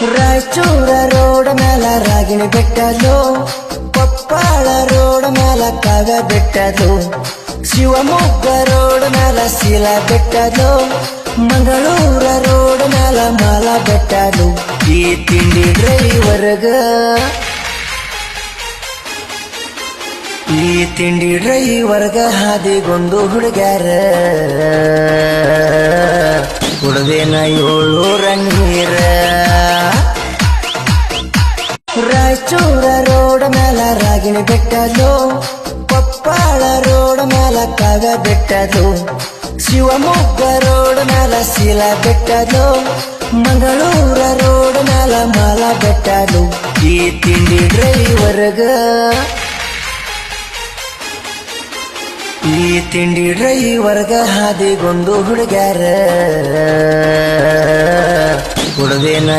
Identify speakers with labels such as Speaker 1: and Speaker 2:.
Speaker 1: Raichur road ಮ್ಯಾಲ Ragini ಬೆಟ್ಟಲು, Koppal road ಮ್ಯಾಲ ಕಾಗ ಬೆಟ್ಟದು, Shivamogga road ಮ್ಯಾಲ ಶೀಲ ಬೆಟ್ಟದು, ಮಂಗಳೂರ ರೋಡ್ ಮ್ಯಾಲ ಮಾಲ ಬೆಟ್ಟದು. ಈ ತಿಂಡಿ ಡ್ರೈವರ್ಗ ಹಾದಿಗೊಂದು ಹುಡುಗ್ಯಾರ, ಕುಡ್ದೇನ 700 ನೀರ. ರಾಯಚೂರ ರೋಡ್ ಮ್ಯಾಲ ರಾಗಿಣಿ ಬೆಟ್ಟದು, ಕೊಪ್ಪಳ ರೋಡ್ ಮ್ಯಾಲ ಕಾಗ ಬೆಟ್ಟದು, ಶಿವಮೊಗ್ಗ ರೋಡ್ ಮ್ಯಾಲ ಶೀಲ ಬೆಟ್ಟದು, ಮಂಗಳೂರ ರೋಡ್ ಮ್ಯಾಲ ಮಾಲ ಬೆಟ್ಟದು. ಈ ತಿಂಡಿ ಡ್ರೈವರ್ಗ ಹಾದಿಗೊಂದು ಹುಡುಗ್ಯಾರ, ಕುಡ್ದೇನ